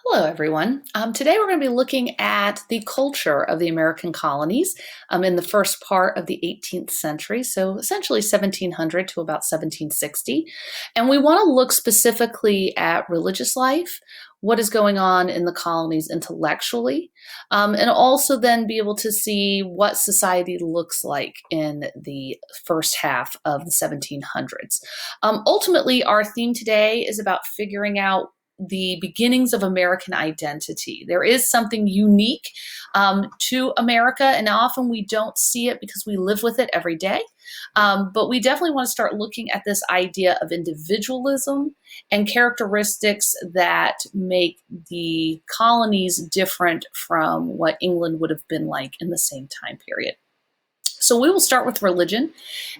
Hello, everyone. Today we're going to be looking at the culture of the American colonies in the first part of the 18th century, so essentially 1700 to about 1760. And we want to look specifically at religious life, what is going on in the colonies intellectually, and also then be able to see what society looks like in the first half of the 1700s. Ultimately, our theme today is about figuring out the beginnings of American identity. There is something unique to America, and often we don't see it because we live with it every day. But we definitely want to start looking at this idea of individualism and characteristics that make the colonies different from what England would have been like in the same time period. So we will start with religion,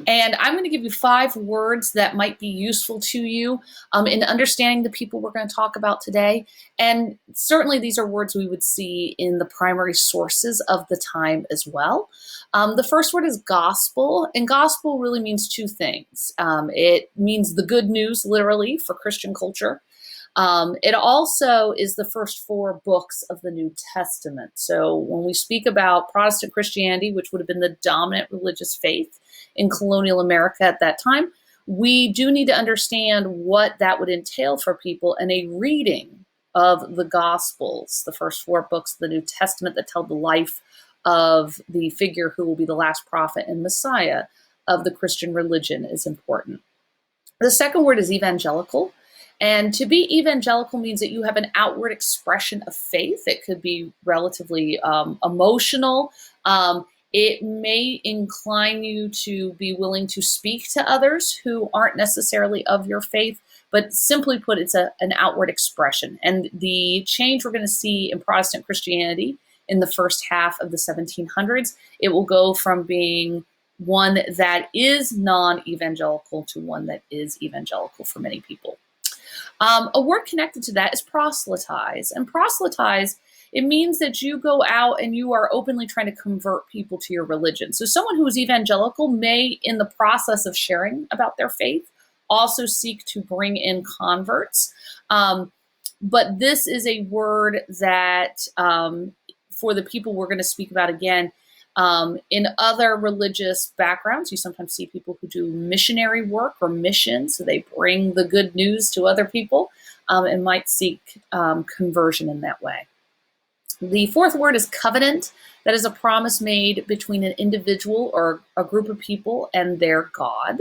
and I'm going to give you 5 words that might be useful to you in understanding the people we're going to talk about today. And certainly these are words we would see in the primary sources of the time as well. The first word is gospel, and gospel really means 2 things. It means the good news, literally, for Christian culture. It also is the first 4 books of the New Testament. So when we speak about Protestant Christianity, which would have been the dominant religious faith in colonial America at that time, we do need to understand what that would entail for people, and a reading of the Gospels, the first 4 books of the New Testament that tell the life of the figure who will be the last prophet and Messiah of the Christian religion, is important. The second word is evangelical. And to be evangelical means that you have an outward expression of faith. It could be relatively emotional. It may incline you to be willing to speak to others who aren't necessarily of your faith, but simply put, it's an outward expression. And the change we're going to see in Protestant Christianity in the first half of the 1700s, it will go from being one that is non-evangelical to one that is evangelical for many people. A word connected to that is proselytize. And proselytize, it means that you go out and you are openly trying to convert people to your religion. So someone who is evangelical may, in the process of sharing about their faith, also seek to bring in converts. But this is a word that, for the people we're going to speak about again, in other religious backgrounds, you sometimes see people who do missionary work or mission, so they bring the good news to other people and might seek conversion in that way. The fourth word is covenant. That is a promise made between an individual or a group of people and their God.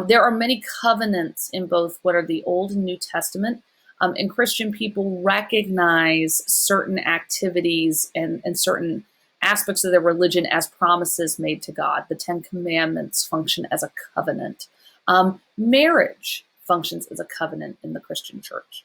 There are many covenants in both what are the Old and New Testament, and Christian people recognize certain activities and certain aspects of their religion as promises made to God. The 10 Commandments function as a covenant. Marriage functions as a covenant in the Christian church.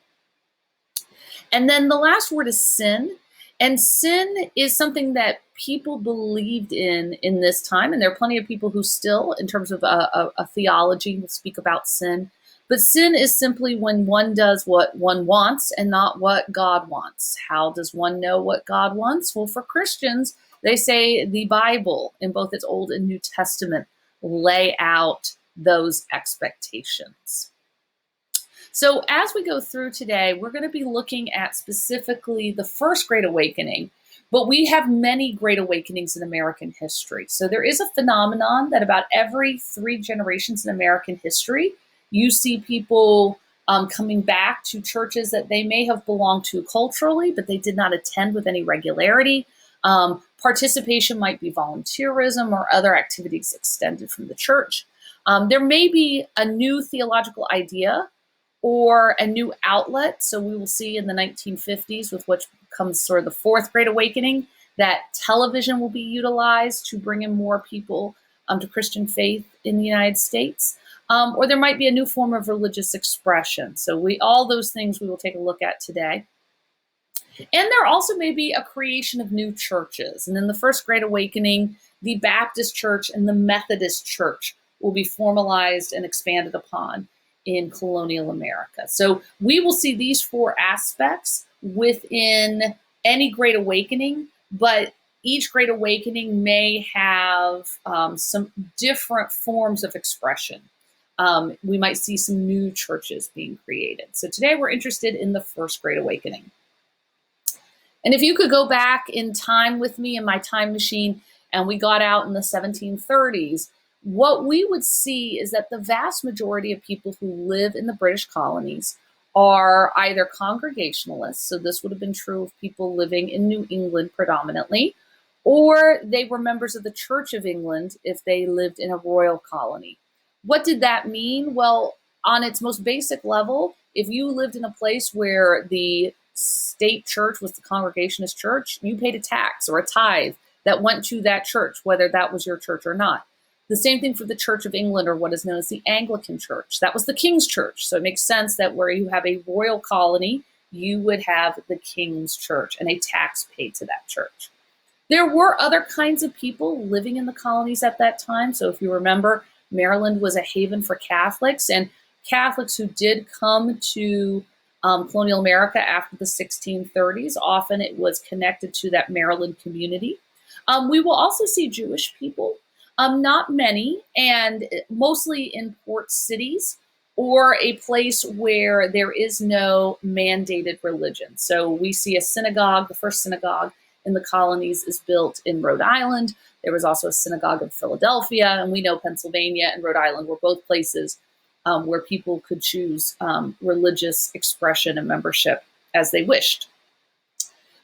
And then the last word is sin. And sin is something that people believed in this time. And there are plenty of people who still, in terms of a theology, will speak about sin. But sin is simply when one does what one wants and not what God wants. How does one know what God wants? Well, for Christians, they say the Bible, in both its Old and New Testament, lay out those expectations. So as we go through today, we're going to be looking at specifically the First Great Awakening, but we have many Great Awakenings in American history. So there is a phenomenon that about every 3 generations in American history, you see people coming back to churches that they may have belonged to culturally, but they did not attend with any regularity. Participation might be volunteerism or other activities extended from the church. There may be a new theological idea or a new outlet. So we will see in the 1950s, with what comes sort of the Fourth Great Awakening, that television will be utilized to bring in more people to Christian faith in the United States. Or there might be a new form of religious expression. So all those things we will take a look at today. And there also may be a creation of new churches. And in the First Great Awakening, the Baptist Church and the Methodist Church will be formalized and expanded upon in colonial America. So we will see these 4 aspects within any Great Awakening, but each Great Awakening may have some different forms of expression. We might see some new churches being created. So today we're interested in the First Great Awakening. And if you could go back in time with me in my time machine and we got out in the 1730s, what we would see is that the vast majority of people who live in the British colonies are either Congregationalists, so this would have been true of people living in New England predominantly, or they were members of the Church of England if they lived in a royal colony. What did that mean? Well, on its most basic level, if you lived in a place where the state church was the Congregationalist church, you paid a tax or a tithe that went to that church, whether that was your church or not. The same thing for the Church of England, or what is known as the Anglican Church. That was the King's Church. So it makes sense that where you have a royal colony, you would have the King's Church and a tax paid to that church. There were other kinds of people living in the colonies at that time. So if you remember, Maryland was a haven for Catholics, and Catholics who did come to colonial America after the 1630s, often it was connected to that Maryland community. We will also see Jewish people, not many, and mostly in port cities or a place where there is no mandated religion. So we see a synagogue. The first synagogue in the colonies is built in Rhode Island. There was also a synagogue in Philadelphia, and we know Pennsylvania and Rhode Island were both places where people could choose religious expression and membership as they wished.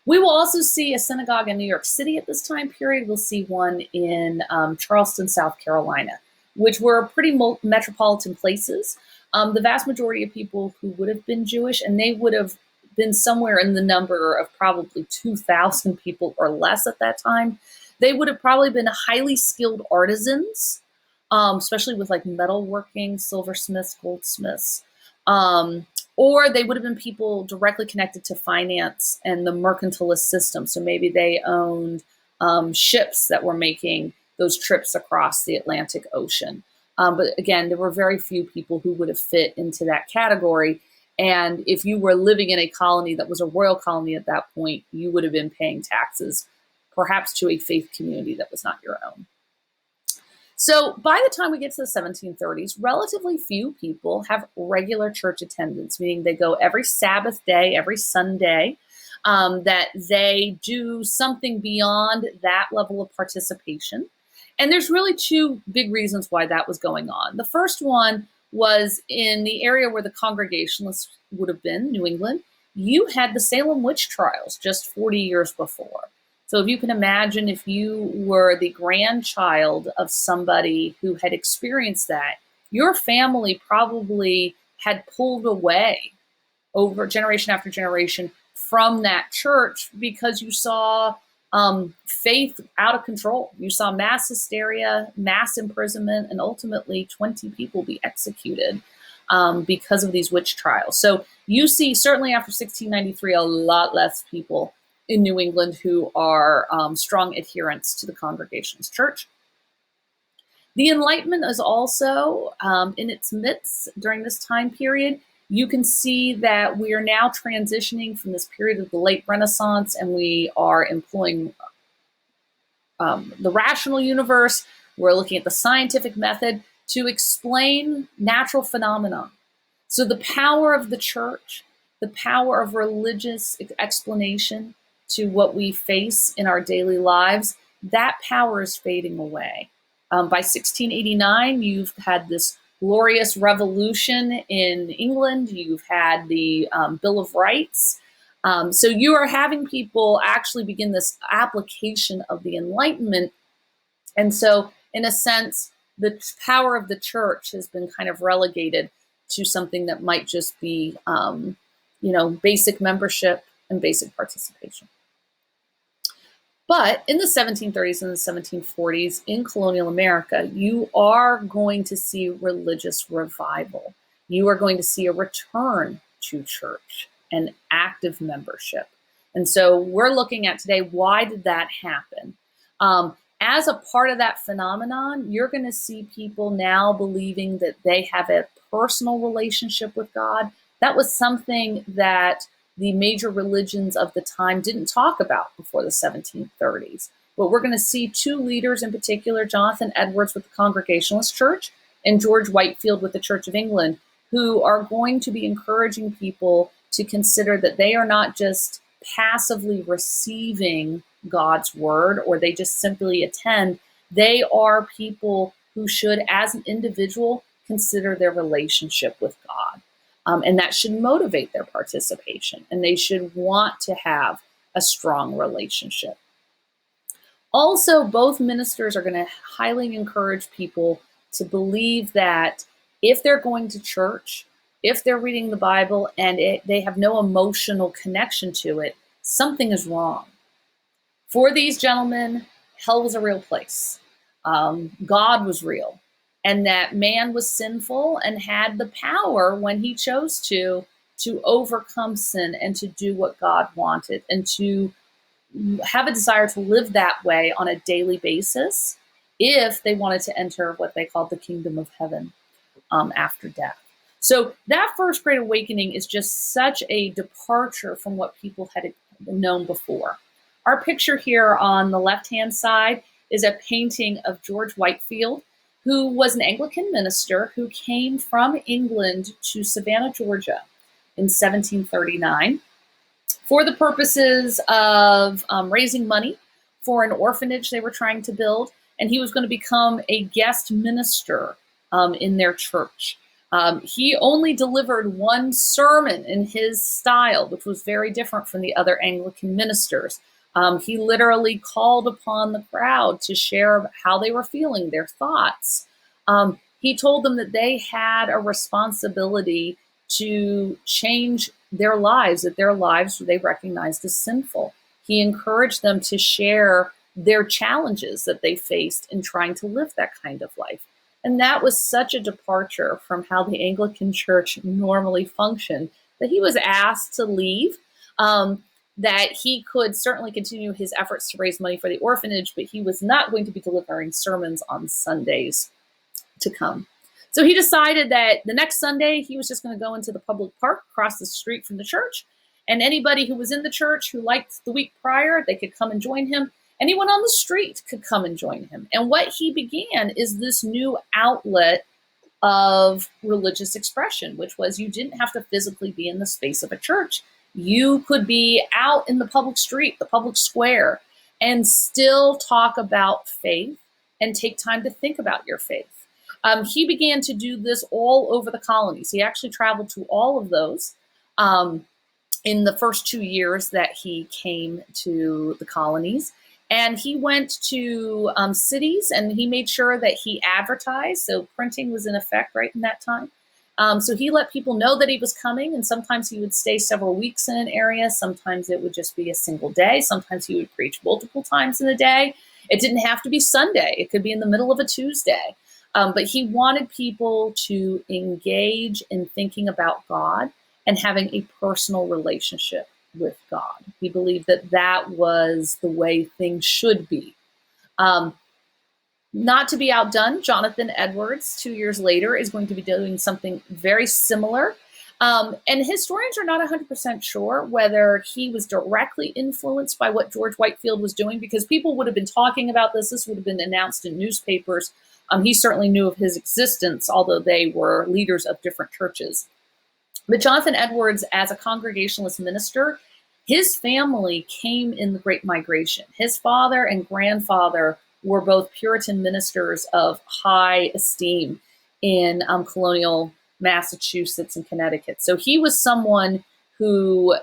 We will also see a synagogue in New York City at this time period. We'll see one in Charleston, South Carolina, which were pretty metropolitan places. The vast majority of people who would have been Jewish, and they would have been somewhere in the number of probably 2,000 people or less at that time. They would have probably been highly skilled artisans, especially with like metalworking, silversmiths, goldsmiths. Or they would have been people directly connected to finance and the mercantilist system. So maybe they owned ships that were making those trips across the Atlantic Ocean. But again, there were very few people who would have fit into that category. And if you were living in a colony that was a royal colony at that point, you would have been paying taxes, perhaps to a faith community that was not your own. So by the time we get to the 1730s, relatively few people have regular church attendance, meaning they go every Sabbath day, every Sunday, that they do something beyond that level of participation. And there's really two big reasons why that was going on. The first one was in the area where the Congregationalists would have been, New England. You had the Salem witch trials just 40 years before. So if you can imagine, if you were the grandchild of somebody who had experienced that, your family probably had pulled away over generation after generation from that church because you saw faith out of control. You saw mass hysteria, mass imprisonment, and ultimately 20 people be executed because of these witch trials. So you see, certainly after 1693, a lot less people in New England who are strong adherents to the Congregationalist Church. The Enlightenment is also in its midst during this time period. You can see that we are now transitioning from this period of the late Renaissance, and we are employing the rational universe. We're looking at the scientific method to explain natural phenomena. So the power of the church, the power of religious explanation to what we face in our daily lives, that power is fading away. By 1689, you've had this glorious revolution in England. You've had the Bill of Rights. So you are having people actually begin this application of the Enlightenment. And so, in a sense, the power of the church has been kind of relegated to something that might just be, basic membership and basic participation. But in the 1730s and the 1740s in colonial America, you are going to see religious revival. You are going to see a return to church and active membership. And so we're looking at today, why did that happen? As a part of that phenomenon, you're going to see people now believing that they have a personal relationship with God. That was something that the major religions of the time didn't talk about before the 1730s. But we're going to see two leaders in particular, Jonathan Edwards with the Congregationalist Church and George Whitefield with the Church of England, who are going to be encouraging people to consider that they are not just passively receiving God's word, or they just simply attend. They are people who should, as an individual, consider their relationship with God. And that should motivate their participation, and they should want to have a strong relationship. Also, both ministers are going to highly encourage people to believe that if they're going to church, if they're reading the Bible and they have no emotional connection to it, something is wrong. For these gentlemen, hell was a real place. God was real, and that man was sinful and had the power when he chose to overcome sin and to do what God wanted and to have a desire to live that way on a daily basis if they wanted to enter what they called the kingdom of heaven after death. So that first great awakening is just such a departure from what people had known before. Our picture here on the left-hand side is a painting of George Whitefield, who was an Anglican minister who came from England to Savannah, Georgia in 1739 for the purposes of raising money for an orphanage they were trying to build. And he was going to become a guest minister in their church. He only delivered one sermon in his style, which was very different from the other Anglican ministers. He literally called upon the crowd to share how they were feeling, their thoughts. He told them that they had a responsibility to change their lives, that their lives they recognized as sinful. He encouraged them to share their challenges that they faced in trying to live that kind of life. And that was such a departure from how the Anglican Church normally functioned that he was asked to leave, that he could certainly continue his efforts to raise money for the orphanage, but he was not going to be delivering sermons on Sundays to come. So he decided that the next Sunday he was just going to go into the public park across the street from the church, and anybody who was in the church who liked the week prior, they could come and join him. Anyone on the street could come and join him. And what he began is this new outlet of religious expression, which was you didn't have to physically be in the space of a church. You could be out in the public street, the public square, and still talk about faith and take time to think about your faith. He began to do this all over the colonies. He actually traveled to all of those in the first 2 years that he came to the colonies. And he went to cities, and he made sure that he advertised. So printing was in effect right in that time. So he let people know that he was coming, and sometimes he would stay several weeks in an area. Sometimes it would just be a single day. Sometimes he would preach multiple times in a day. It didn't have to be Sunday. It could be in the middle of a Tuesday. But he wanted people to engage in thinking about God and having a personal relationship with God. He believed that that was the way things should be. Not to be outdone, Jonathan Edwards, 2 years later, is going to be doing something very similar. And historians are not 100% sure whether he was directly influenced by what George Whitefield was doing, because people would have been talking about this. This would have been announced in newspapers. He certainly knew of his existence, although they were leaders of different churches. But Jonathan Edwards, as a Congregationalist minister, his family came in the Great Migration. His father and grandfather were both Puritan ministers of high esteem in colonial Massachusetts and Connecticut. So he was someone who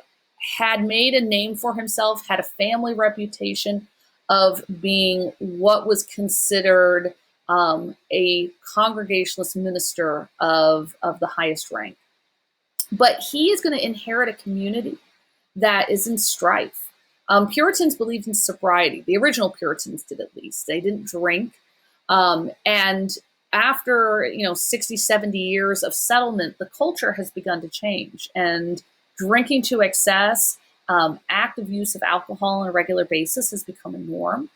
had made a name for himself, had a family reputation of being what was considered a Congregationalist minister of the highest rank. But he is going to inherit a community that is in strife. Puritans believed in sobriety. The original Puritans did, at least. They didn't drink. And after 60, 70 years of settlement, the culture has begun to change. And drinking to excess, active use of alcohol on a regular basis has become a norm.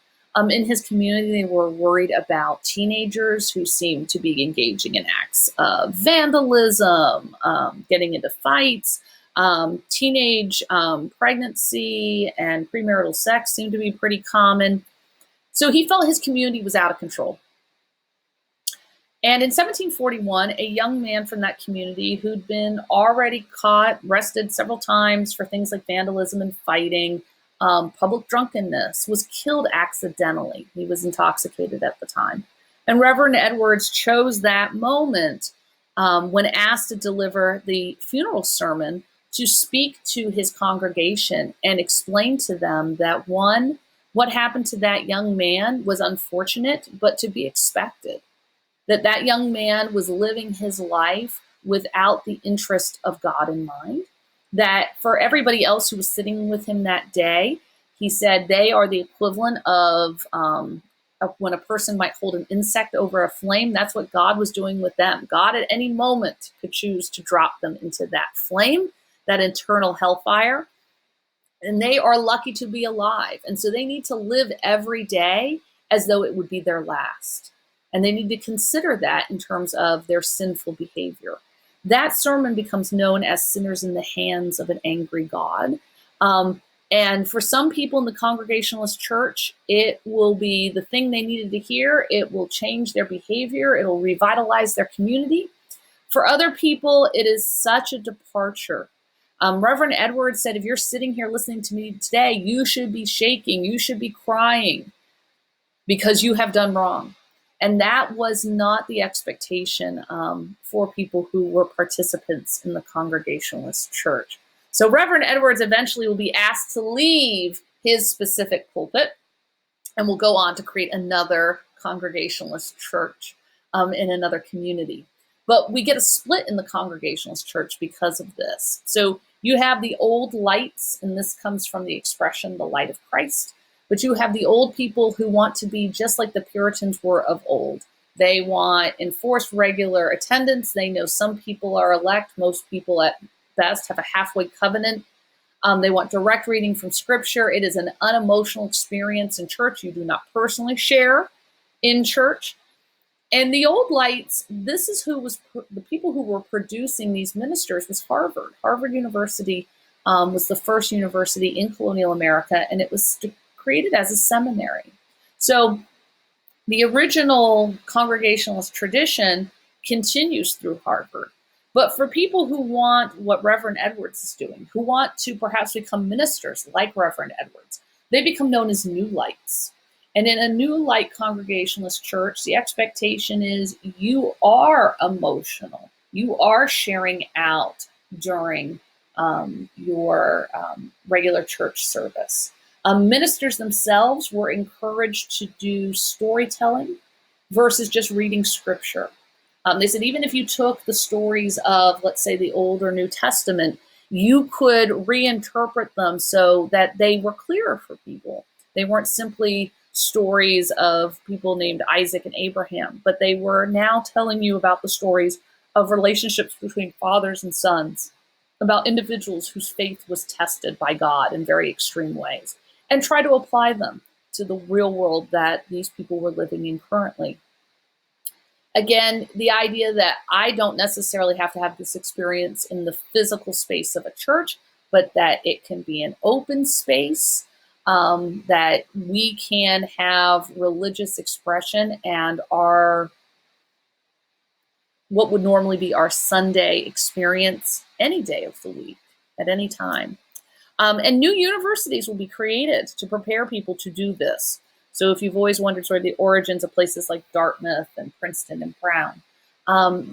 In his community, they were worried about teenagers who seemed to be engaging in acts of vandalism, getting into fights. Teenage pregnancy and premarital sex seemed to be pretty common. So he felt his community was out of control. And in 1741, a young man from that community who'd been already caught, arrested several times for things like vandalism and fighting, public drunkenness, was killed accidentally. He was intoxicated at the time. And Reverend Edwards chose that moment when asked to deliver the funeral sermon to speak to his congregation and explain to them that one, what happened to that young man was unfortunate, but to be expected. That young man was living his life without the interest of God in mind. That for everybody else who was sitting with him that day, he said they are the equivalent of when a person might hold an insect over a flame. That's what God was doing with them. God at any moment could choose to drop them into that flame, that internal hellfire, and they are lucky to be alive. And so they need to live every day as though it would be their last. And they need to consider that in terms of their sinful behavior. That sermon becomes known as Sinners in the Hands of an Angry God. And for some people in the Congregationalist Church, it will be the thing they needed to hear. It will change their behavior. It will revitalize their community. For other people, it is such a departure. Reverend Edwards said, if you're sitting here listening to me today, you should be shaking, you should be crying because you have done wrong. And that was not the expectation for people who were participants in the Congregationalist Church. So Reverend Edwards eventually will be asked to leave his specific pulpit and will go on to create another Congregationalist church in another community. But we get a split in the Congregationalist Church because of this. So you have the old lights, and this comes from the expression, the light of Christ. But you have the old people who want to be just like the Puritans were of old. They want enforced regular attendance. They know some people are elect. Most people at best have a halfway covenant. They want direct reading from Scripture. It is an unemotional experience in church. You do not personally share in church. And the old lights, this is who was the people who were producing these ministers was Harvard. Harvard University was the first university in colonial America, and it was created as a seminary. So the original Congregationalist tradition continues through Harvard. But for people who want what Reverend Edwards is doing, who want to perhaps become ministers like Reverend Edwards, they become known as New Lights. And in a New Light Congregationalist church, the expectation is you are emotional. You are sharing out during your regular church service. Ministers themselves were encouraged to do storytelling versus just reading Scripture. They said even if you took the stories of, let's say, the Old or New Testament, you could reinterpret them so that they were clearer for people. They weren't simply stories of people named Isaac and Abraham, but they were now telling you about the stories of relationships between fathers and sons, about individuals whose faith was tested by God in very extreme ways, and try to apply them to the real world that these people were living in currently. Again, the idea that I don't necessarily have to have this experience in the physical space of a church, but that it can be an open space, that we can have religious expression and our what would normally be our Sunday experience any day of the week, at any time. And new universities will be created to prepare people to do this. So if you've always wondered sort of the origins of places like Dartmouth and Princeton and Brown,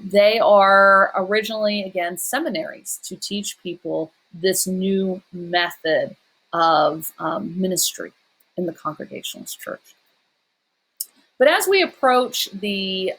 they are originally, again, seminaries to teach people this new method of ministry in the Congregationalist Church. But as we approach the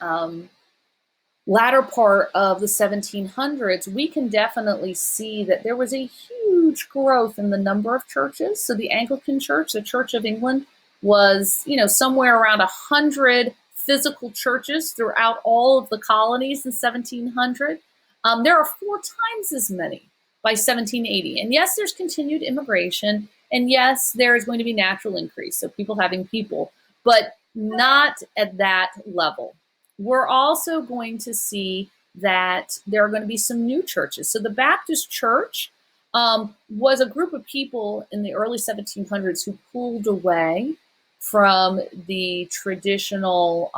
latter part of the 1700s, we can definitely see that there was a huge growth in the number of churches. So the Anglican Church, the Church of England, was, somewhere around 100 physical churches throughout all of the colonies in 1700. There are 4 times as many by 1780. And yes, there's continued immigration. And yes, there is going to be natural increase, so people having people, but not at that level. We're also going to see that there are going to be some new churches. So the Baptist Church was a group of people in the early 1700s who pulled away from the traditional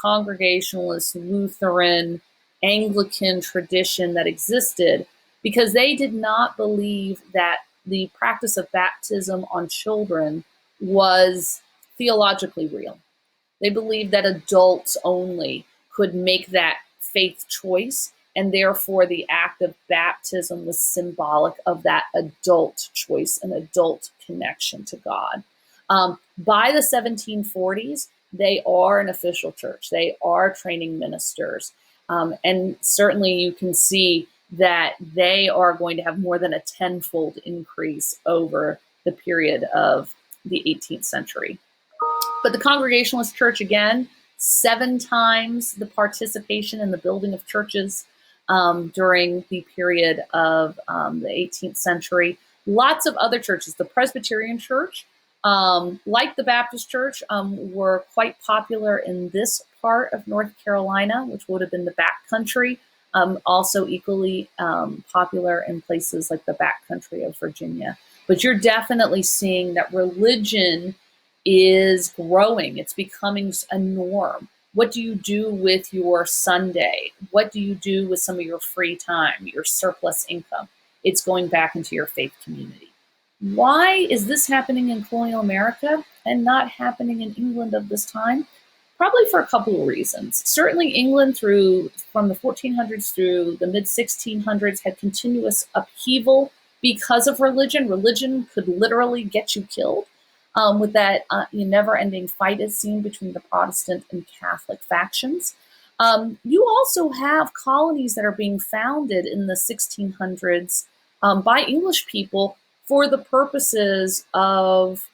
Congregationalist, Lutheran, Anglican tradition that existed, because they did not believe that the practice of baptism on children was theologically real. They believed that adults only could make that faith choice, and therefore the act of baptism was symbolic of that adult choice and adult connection to God. By the 1740s, they are an official church. They are training ministers. And certainly you can see that they are going to have more than a tenfold increase over the period of the 18th century. But the Congregationalist Church, again, 7 times the participation in the building of churches during the period of the 18th century. Lots of other churches, the Presbyterian Church, like the Baptist Church, were quite popular in this part of North Carolina, which would have been the back country, also equally popular in places like the back country of Virginia. But you're definitely seeing that religion is growing. It's becoming a norm. What do you do with your Sunday? What do you do with some of your free time, your surplus income? It's going back into your faith community. Why is this happening in colonial America and not happening in England of this time? Probably for a couple of reasons. Certainly England from the 1400s through the mid-1600s had continuous upheaval because of religion. Religion could literally get you killed. With that never-ending fight, it seemed, between the Protestant and Catholic factions. You also have colonies that are being founded in the 1600s by English people for the purposes of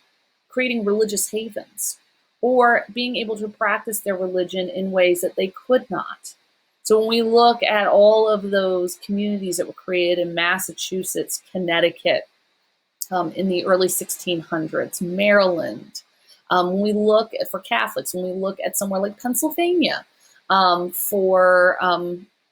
creating religious havens or being able to practice their religion in ways that they could not. So when we look at all of those communities that were created in Massachusetts, Connecticut, in the early 1600s, Maryland. When we look for Catholics, when we look at somewhere like Pennsylvania, for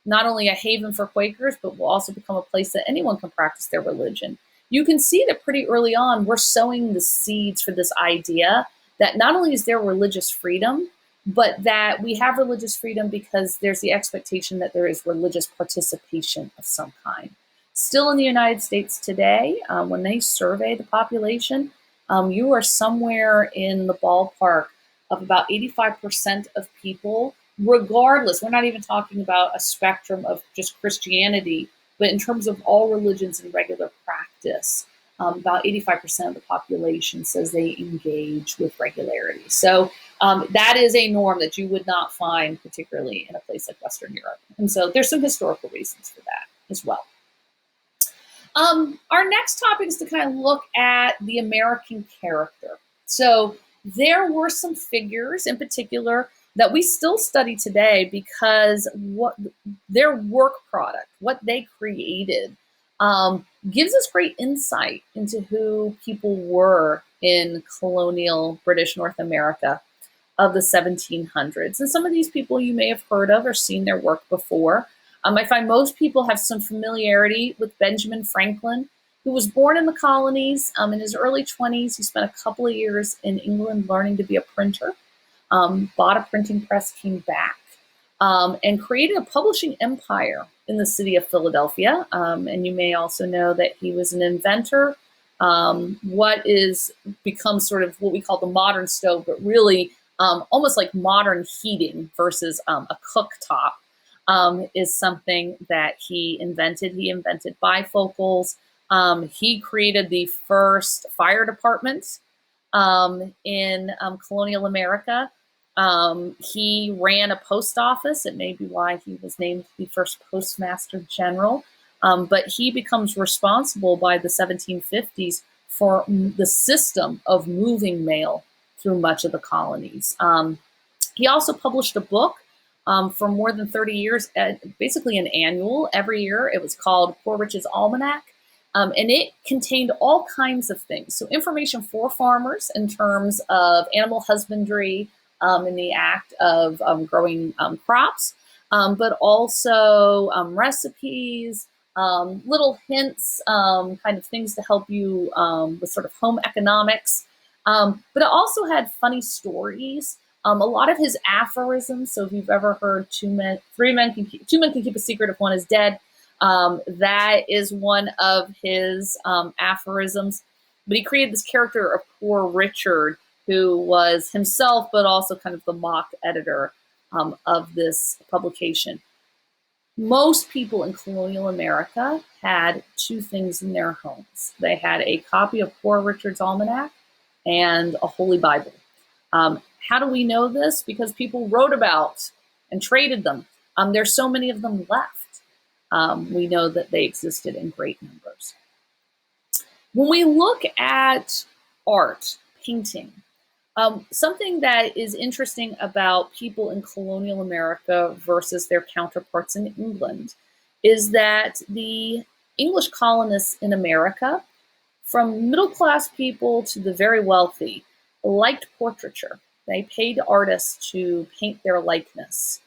not only a haven for Quakers, but will also become a place that anyone can practice their religion. You can see that pretty early on, we're sowing the seeds for this idea that not only is there religious freedom, but that we have religious freedom because there's the expectation that there is religious participation of some kind. Still in the United States today, when they survey the population, you are somewhere in the ballpark of about 85% of people, regardless. We're not even talking about a spectrum of just Christianity, but in terms of all religions in regular practice, about 85% of the population says they engage with regularity. So that is a norm that you would not find particularly in a place like Western Europe. And so there's some historical reasons for that as well. Our next topic is to kind of look at the American character. So there were some figures in particular that we still study today because what their work product, what they created, gives us great insight into who people were in colonial British North America of the 1700s. And some of these people you may have heard of or seen their work before. I find most people have some familiarity with Benjamin Franklin, who was born in the colonies in his early 20s. He spent a couple of years in England learning to be a printer, bought a printing press, came back, and created a publishing empire in the city of Philadelphia. And you may also know that he was an inventor, what is becomes sort of what we call the modern stove, but really almost like modern heating versus a cooktop. Is something that he invented. He invented bifocals. He created the first fire department in colonial America. He ran a post office. It may be why he was named the first postmaster general. But he becomes responsible by the 1750s for the system of moving mail through much of the colonies. He also published a book for more than 30 years, basically an annual every year. It was called Poor Rich's Almanac, and it contained all kinds of things. So information for farmers in terms of animal husbandry and the act of growing crops, but also recipes, little hints, kind of things to help you with sort of home economics. But it also had funny stories. A lot of his aphorisms. So if you've ever heard two men can keep a secret if one is dead, that is one of his aphorisms. But he created this character of Poor Richard, who was himself, but also kind of the mock editor of this publication. Most people in colonial America had two things in their homes. They had a copy of Poor Richard's Almanac and a Holy Bible. How do we know this? Because people wrote about and traded them. There's so many of them left. We know that they existed in great numbers. When we look at art, painting, something that is interesting about people in colonial America versus their counterparts in England is that the English colonists in America, from middle class people to the very wealthy, liked portraiture. They paid artists to paint their likeness.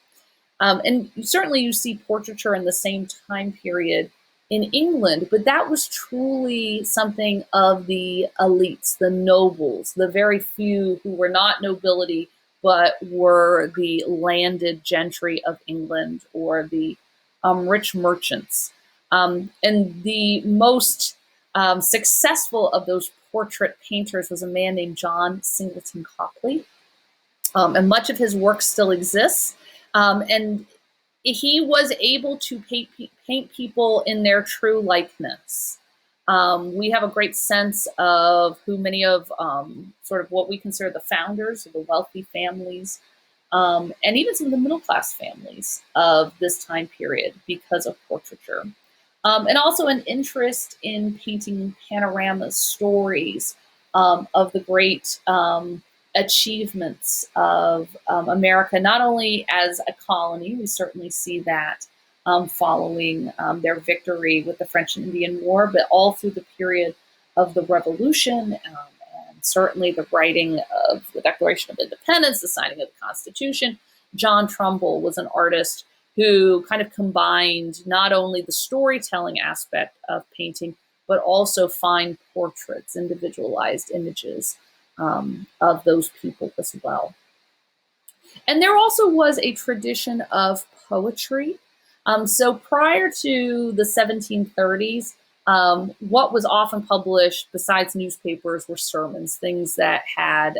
And certainly you see portraiture in the same time period in England, but that was truly something of the elites, the nobles, the very few who were not nobility, but were the landed gentry of England or the rich merchants. And the most successful of those portrait painters was a man named John Singleton Copley. And much of his work still exists. And he was able to paint people in their true likeness. We have a great sense of who many of sort of what we consider the founders of the wealthy families, and even some of the middle class families of this time period because of portraiture. And also an interest in painting panoramas, stories of the great achievements of America, not only as a colony, we certainly see that following their victory with the French and Indian War, but all through the period of the Revolution, and certainly the writing of the Declaration of Independence, the signing of the Constitution. John Trumbull was an artist who kind of combined not only the storytelling aspect of painting, but also fine portraits, individualized images of those people as well. And there also was a tradition of poetry. So prior to the 1730s, what was often published besides newspapers were sermons, things that had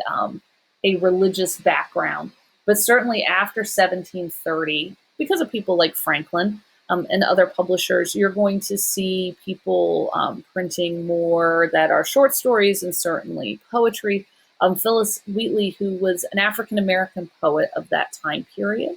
a religious background. But certainly after 1730, because of people like Franklin and other publishers, you're going to see people printing more that are short stories and certainly poetry. Phyllis Wheatley, who was an African-American poet of that time period,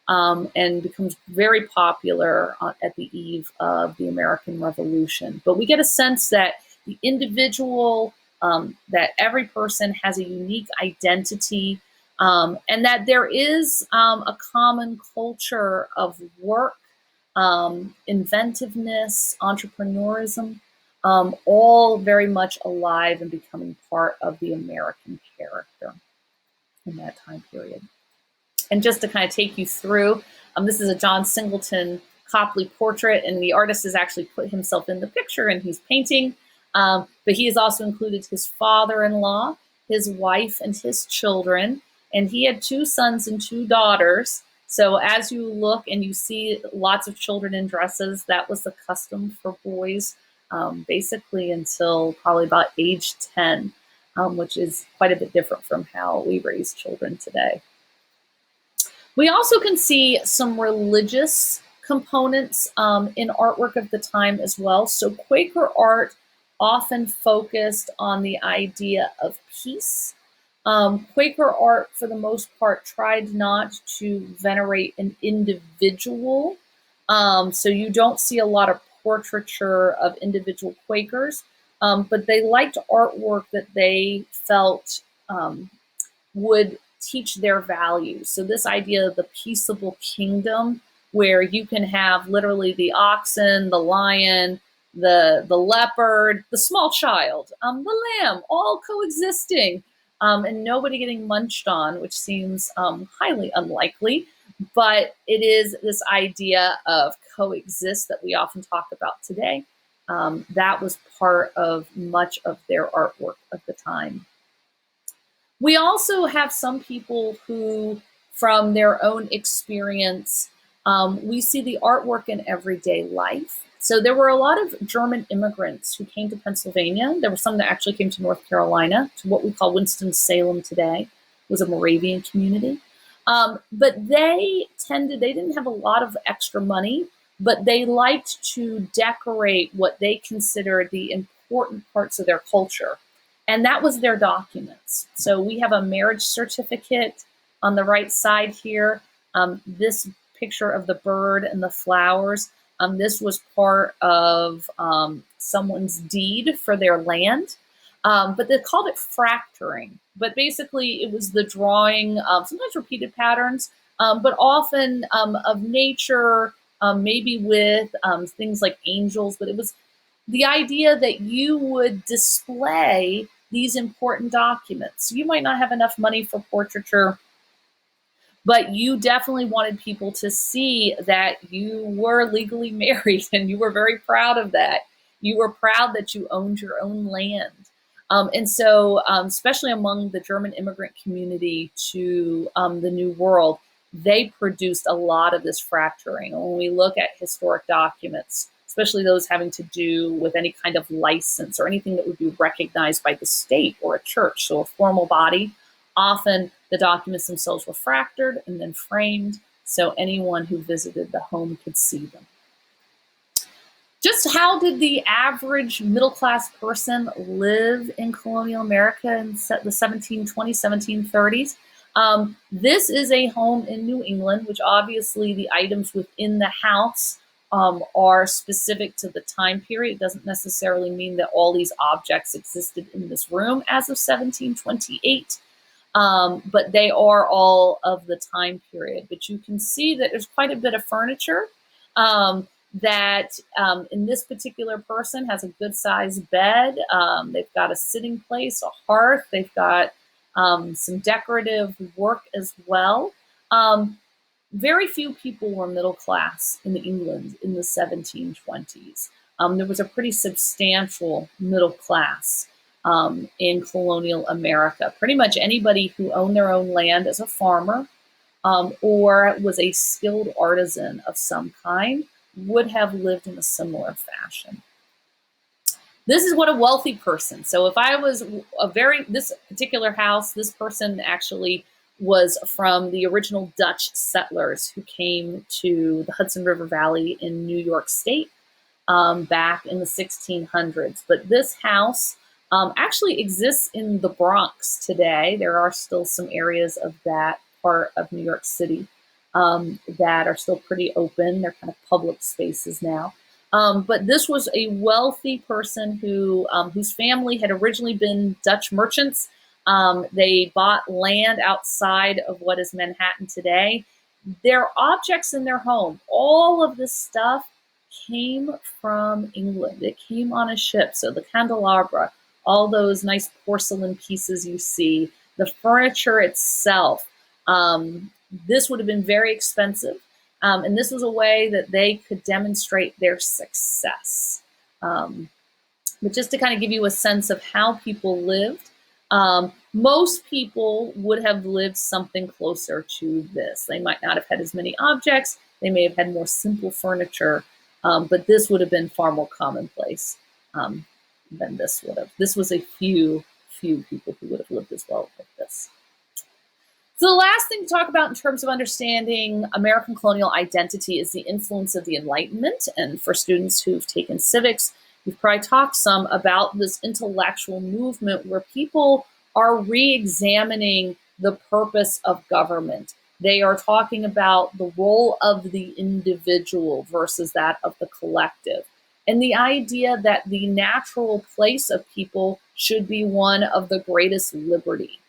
and becomes very popular at the eve of the American Revolution. But we get a sense that the individual, that every person has a unique identity, and that there is a common culture of work, inventiveness, entrepreneurism, all very much alive and becoming part of the American character in that time period. And just to kind of take you through, this is a John Singleton Copley portrait, and the artist has actually put himself in the picture and he's painting, but he has also included his father-in-law, his wife, and his children, and he had 2 sons and 2 daughters. So as you look and you see lots of children in dresses, that was the custom for boys, basically until probably about age 10, which is quite a bit different from how we raise children today. We also can see some religious components in artwork of the time as well. So Quaker art often focused on the idea of peace. Quaker art, for the most part, tried not to venerate an individual. So you don't see a lot of portraiture of individual Quakers, but they liked artwork that they felt would teach their values. So this idea of the peaceable kingdom, where you can have literally the oxen, the lion, the leopard, the small child, the lamb, all coexisting, and nobody getting munched on, which seems highly unlikely. But it is this idea of coexist that we often talk about today. That was part of much of their artwork of the time. We also have some people who, from their own experience, we see the artwork in everyday life. So there were a lot of German immigrants who came to Pennsylvania. There were some that actually came to North Carolina, to what we call Winston-Salem today. It was a Moravian community. But they didn't have a lot of extra money, but they liked to decorate what they considered the important parts of their culture. And that was their documents. So we have a marriage certificate on the right side here. This picture of the bird and the flowers, this was part of someone's deed for their land. But they called it fracturing. But basically, it was the drawing, sometimes repeated patterns, but often of nature, maybe with things like angels. But it was the idea that you would display these important documents. You might not have enough money for portraiture, but you definitely wanted people to see that you were legally married and you were very proud of that. You were proud that you owned your own land. And so, especially among the German immigrant community to the New World, they produced a lot of this fracturing. And when we look at historic documents, especially those having to do with any kind of license or anything that would be recognized by the state or a church, so a formal body, often the documents themselves were fractured and then framed so anyone who visited the home could see them. Just how did the average middle-class person live in colonial America in the 1720s, 1730s? This is a home in New England, which obviously the items within the house are specific to the time period. It doesn't necessarily mean that all these objects existed in this room as of 1728. But they are all of the time period. But you can see that there's quite a bit of furniture that in this particular person has a good sized bed. They've got a sitting place, a hearth. They've got some decorative work as well. Very few people were middle class in England in the 1720s. There was a pretty substantial middle class in colonial America. Pretty much anybody who owned their own land as a farmer or was a skilled artisan of some kind would have lived in a similar fashion. This is what a wealthy person. So if I was this particular house, this person actually was from the original Dutch settlers who came to the Hudson River Valley in New York State back in the 1600s. But this house actually exists in the Bronx today. There are still some areas of that part of New York City that are still pretty open. They're kind of public spaces now. But this was a wealthy person whose family had originally been Dutch merchants. They bought land outside of what is Manhattan today. Their objects in their home, all of this stuff came from England. It came on a ship. So the candelabra, all those nice porcelain pieces you see, the furniture itself, this would have been very expensive. And this was a way that they could demonstrate their success. But just to kind of give you a sense of how people lived, most people would have lived something closer to this. They might not have had as many objects. They may have had more simple furniture, but this would have been far more commonplace than this would have. This was a few people who would have lived as well like this. So the last thing to talk about in terms of understanding American colonial identity is the influence of the Enlightenment. And for students who've taken civics, we've probably talked some about this intellectual movement where people are re-examining the purpose of government. They are talking about the role of the individual versus that of the collective. And the idea that the natural place of people should be one of the greatest liberty.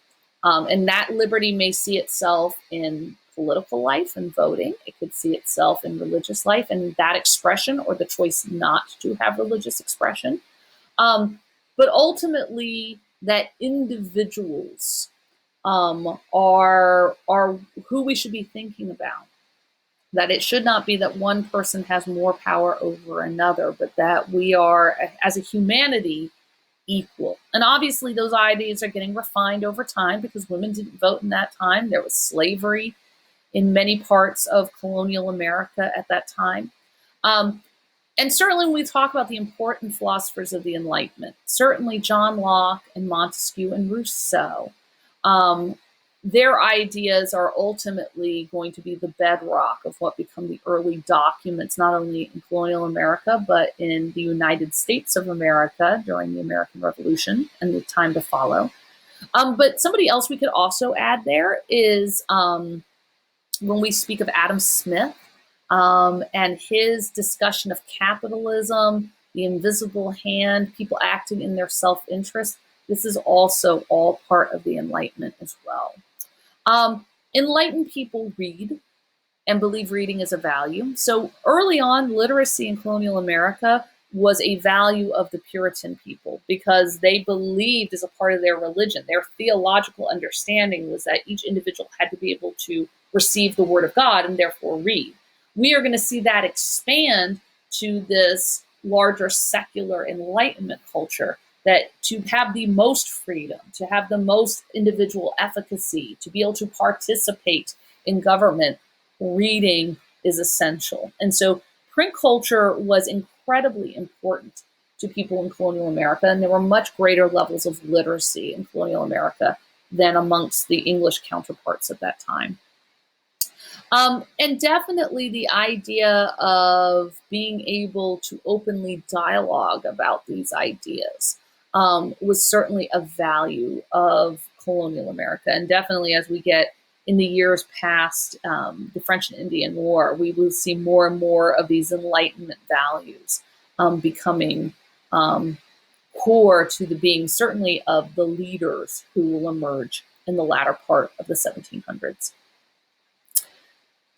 And that liberty may see itself in political life and voting. It could see itself in religious life and that expression or the choice not to have religious expression. But ultimately, that individuals are who we should be thinking about. That it should not be that one person has more power over another, but that we are, as a humanity, equal. And obviously, those ideas are getting refined over time because women didn't vote in that time. There was slavery in many parts of colonial America at that time. Um, and certainly, when we talk about the important philosophers of the Enlightenment, certainly John Locke and Montesquieu and Rousseau, um, their ideas are ultimately going to be the bedrock of what become the early documents, not only in colonial America, but in the United States of America during the American Revolution and the time to follow. But somebody else we could also add there is when we speak of Adam Smith and his discussion of capitalism, the invisible hand, people acting in their self-interest, this is also all part of the Enlightenment as well. Enlightened people read and believe reading is a value. So early on, literacy in colonial America was a value of the Puritan people because they believed as a part of their religion, their theological understanding was that each individual had to be able to receive the word of God and therefore read. We are going to see that expand to this larger secular Enlightenment culture, that to have the most freedom, to have the most individual efficacy, to be able to participate in government, reading is essential. And so print culture was incredibly important to people in colonial America, and there were much greater levels of literacy in colonial America than amongst the English counterparts at that time. And definitely the idea of being able to openly dialogue about these ideas was certainly a value of colonial America. And definitely as we get in the years past the French and Indian War, we will see more and more of these Enlightenment values becoming core to the being, certainly, of the leaders who will emerge in the latter part of the 1700s.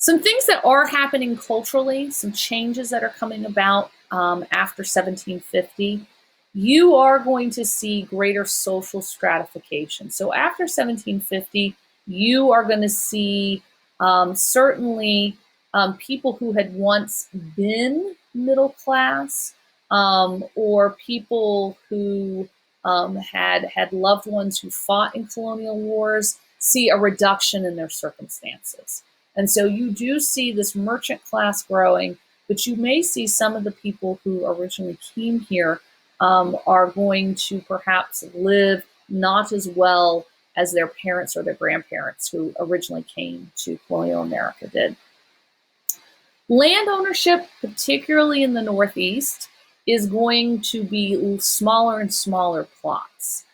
Some things that are happening culturally, some changes that are coming about after 1750, you are going to see greater social stratification. So after 1750, you are going to see certainly people who had once been middle class or people who had loved ones who fought in colonial wars see a reduction in their circumstances. And so you do see this merchant class growing, but you may see some of the people who originally came here are going to perhaps live not as well as their parents or their grandparents who originally came to colonial America did. Land ownership, particularly in the Northeast, is going to be smaller and smaller plots.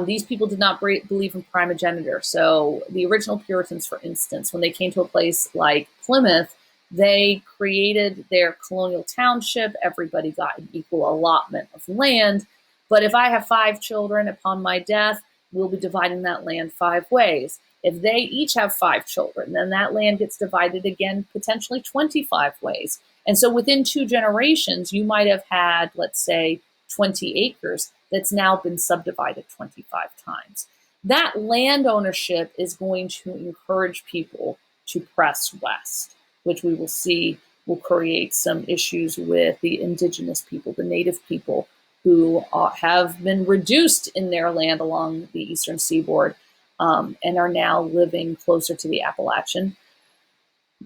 These people did not believe in primogeniture. So the original Puritans, for instance, when they came to a place like Plymouth, they created their colonial township. Everybody got an equal allotment of land. But if I have 5 children upon my death, we'll be dividing that land 5 ways. If they each have 5 children, then that land gets divided again, potentially 25 ways. And so within 2 generations, you might have had, let's say, 20 acres that's now been subdivided 25 times. That land ownership is going to encourage people to press west, which we will see will create some issues with the indigenous people, the native people who have been reduced in their land along the eastern seaboard and are now living closer to the Appalachian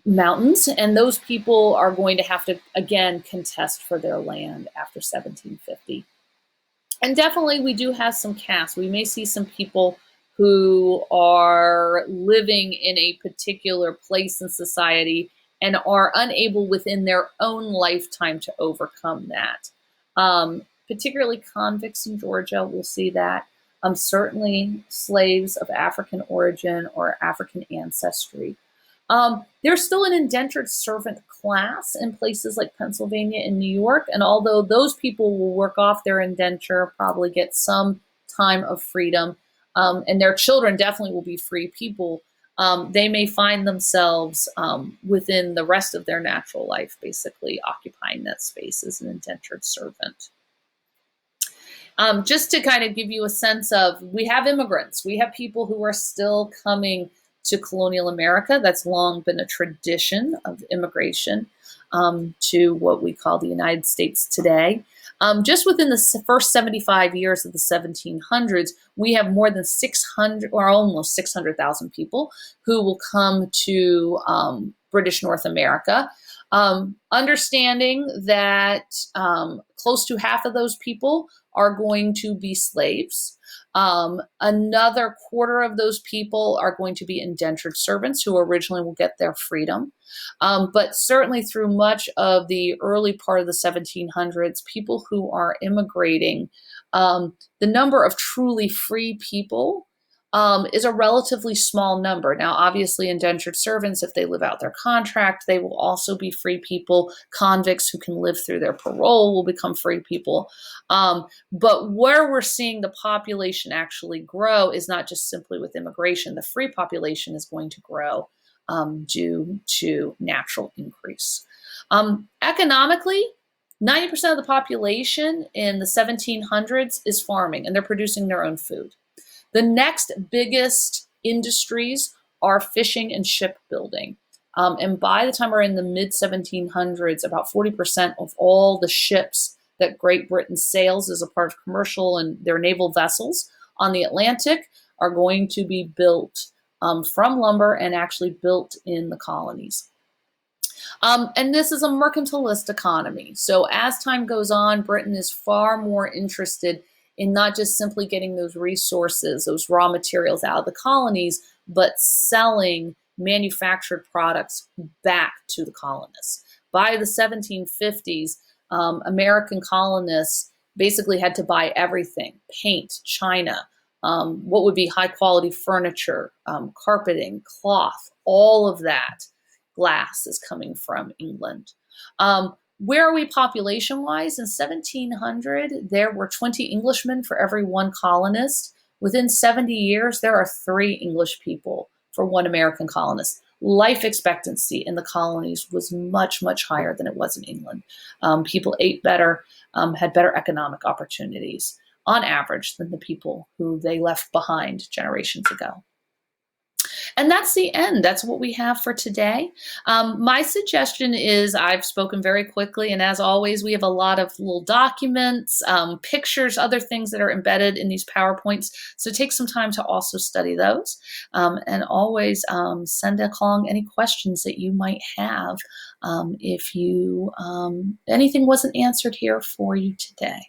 Mountains. And those people are going to have to, again, contest for their land after 1750. And definitely we do have some castes. We may see some people who are living in a particular place in society and are unable within their own lifetime to overcome that. Particularly convicts in Georgia, we'll see that. Certainly slaves of African origin or African ancestry. There's still an indentured servant class in places like Pennsylvania and New York. And although those people will work off their indenture, probably get some time of freedom, and their children definitely will be free people, they may find themselves within the rest of their natural life, basically occupying that space as an indentured servant. Just to kind of give you a sense of, we have immigrants, we have people who are still coming to colonial America. That's long been a tradition of immigration to what we call the United States today. Just within the first 75 years of the 1700s, we have more than 600 or almost 600,000 people who will come to British North America. Understanding that close to half of those people are going to be slaves. Another quarter of those people are going to be indentured servants who originally will get their freedom. But certainly through much of the early part of the 1700s, people who are immigrating, the number of truly free people is a relatively small number. Now, obviously, indentured servants, if they live out their contract, they will also be free people. Convicts who can live through their parole will become free people. But where we're seeing the population actually grow is not just simply with immigration. The free population is going to grow due to natural increase. Economically, 90% of the population in the 1700s is farming, and they're producing their own food. The next biggest industries are fishing and shipbuilding. And by the time we're in the mid 1700s, about 40% of all the ships that Great Britain sails as a part of commercial and their naval vessels on the Atlantic are going to be built from lumber and actually built in the colonies. And this is a mercantilist economy. So as time goes on, Britain is far more interested in not just simply getting those resources, those raw materials out of the colonies, but selling manufactured products back to the colonists. By the 1750s, American colonists basically had to buy everything: paint, china, what would be high quality furniture, carpeting, cloth, all of that. Glass is coming from England. Where are we population wise? In 1700, there were 20 Englishmen for every one colonist. Within 70 years, there are 3 English people for one American colonist. Life expectancy in the colonies was much, much higher than it was in England. People ate better, had better economic opportunities on average than the people who they left behind generations ago. And that's the end. That's what we have for today. My suggestion is, I've spoken very quickly, and as always, we have a lot of little documents, pictures, other things that are embedded in these PowerPoints. So take some time to also study those, and always send along any questions that you might have if anything wasn't answered here for you today.